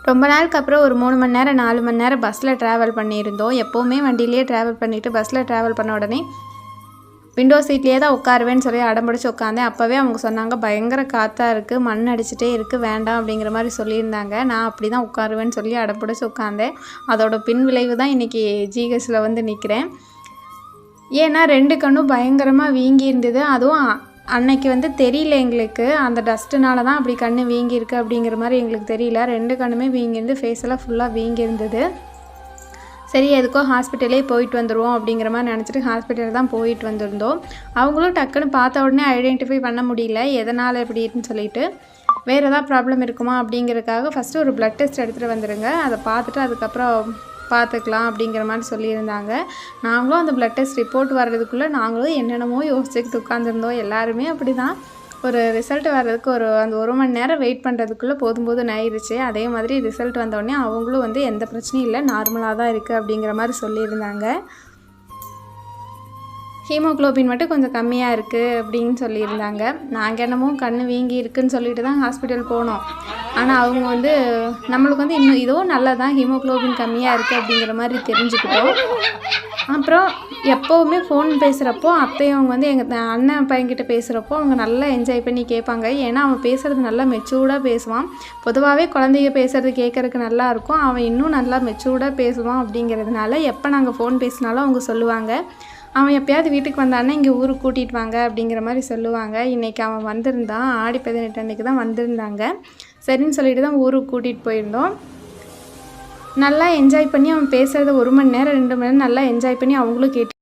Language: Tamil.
ரொம்ப நாளுக்கு அப்புறம் ஒரு 3 மணி நேரம் 4 மணி நேரம் பஸ்ஸில் ட்ராவல் பண்ணியிருந்தோம். எப்போவுமே வண்டியிலேயே ட்ராவல் பண்ணிவிட்டு பஸ்ஸில் ட்ராவல் பண்ண உடனே விண்டோ சீட்லேயே தான் உட்காருவேன்னு சொல்லி அடம்பிடிச்சு உட்காந்தேன். அப்போவே அவங்க சொன்னாங்க, பயங்கர காற்றா இருக்குது, மண் அடிச்சுட்டே இருக்குது, வேண்டாம் அப்படிங்கிற மாதிரி சொல்லியிருந்தாங்க. நான் அப்படி தான் உட்காருவேன்னு சொல்லி அடம்பிடிச்சு உட்காந்தேன். அதோட பின் விளைவு தான் இன்றைக்கி ஜிஹெச்சில் வந்து நிற்கிறேன். ஏன்னா 2 கண்ணும் பயங்கரமாக வீங்கி இருந்தது. அதுவும் அன்னைக்கு வந்து தெரியல எங்களுக்கு, அந்த டஸ்ட்டுனால தான் அப்படி கண் வீங்கியிருக்கு அப்படிங்கிற மாதிரி எங்களுக்கு தெரியல. 2 கண்ணுமே வீங்கியிருந்து ஃபேஸ் எல்லாம் ஃபுல்லாக வீங்கி இருந்தது. சரி எதுக்கோ ஹாஸ்பிட்டலே போயிட்டு வந்துடுவோம் அப்படிங்கிற மாதிரி நினச்சிட்டு ஹாஸ்பிட்டல் தான் போயிட்டு வந்திருந்தோம். அவங்களும் டக்குன்னு பார்த்த உடனே ஐடென்டிஃபை பண்ண முடியல எதனால் எப்படின்னு சொல்லிட்டு. வேறு எதாவது ப்ராப்ளம் இருக்குமா அப்படிங்கிறதுக்காக ஃபஸ்ட்டு ஒரு ப்ளட் டெஸ்ட் எடுத்துகிட்டு வந்துடுங்க, அதை பார்த்துட்டு அதுக்கப்புறம் பார்த்துக்கலாம் அப்படிங்கிற மாதிரி சொல்லியிருந்தாங்க. நாங்களும் அந்த ப்ளட் டெஸ்ட் ரிப்போர்ட் வர்றதுக்குள்ளே நாங்களும் என்னென்னமோ யோசிச்சுக்கிட்டு உட்காந்துருந்தோம். எல்லாருமே அப்படி தான். ஒரு ரிசல்ட் வர்றதுக்கு அந்த 1 மணி நேரம் வெயிட் பண்ணுறதுக்குள்ளே போதும் ஆயிடுச்சு. அதே மாதிரி ரிசல்ட் வந்தோடனே அவங்களும் வந்து எந்த பிரச்சனையும் இல்லை, நார்மலாக தான் இருக்குது அப்படிங்கிற மாதிரி சொல்லியிருந்தாங்க. ஹீமோக்ளோபின் மட்டும் கொஞ்சம் கம்மியாக இருக்குது அப்படின்னு சொல்லியிருந்தாங்க. நாங்கள் என்னமோ கண் வீங்கி இருக்குதுன்னு சொல்லிட்டு தான் ஹாஸ்பிட்டல் போனோம். ஆனால் அவங்க வந்து நம்மளுக்கு வந்து இன்னும் இதுவும் நல்லா தான் ஹீமோக்ளோபின் கம்மியாக இருக்குது அப்படிங்கிற மாதிரி தெரிஞ்சுக்கிட்டோம். அப்புறம் எப்போவுமே ஃபோன் பேசுகிறப்போ அத்தையவங்க வந்து எங்கள் அண்ணன் பையன்கிட்ட பேசுகிறப்போ அவங்க நல்லா என்ஜாய் பண்ணி கேட்பாங்க. ஏன்னா அவன் பேசுகிறது நல்லா மெச்சூர்டாக பேசுவான். பொதுவாகவே குழந்தைங்க பேசுகிறது கேட்குறதுக்கு நல்லாயிருக்கும், அவன் இன்னும் நல்லா மெச்சூர்டாக பேசுவான். அப்படிங்கிறதுனால எப்போ நாங்கள் ஃபோன் பேசினாலும் அவங்க சொல்லுவாங்க, அவன் எப்போயாவது வீட்டுக்கு வந்தானே இங்கே ஊருக்கு கூட்டிகிட்டு வாங்க அப்படிங்கிற மாதிரி சொல்லுவாங்க. இன்றைக்கி அவன் வந்திருந்தான், ஆடி 18 அன்றைக்கி தான் வந்திருந்தாங்க. சரின்னு சொல்லிட்டு தான் ஊருக்கு கூட்டிகிட்டு போயிருந்தோம். நல்லா என்ஜாய் பண்ணி அவன் பேசுகிறத 1 மணி நேரம் 2 மணி நேரம் நல்லா என்ஜாய் பண்ணி அவங்களும் கேட்டு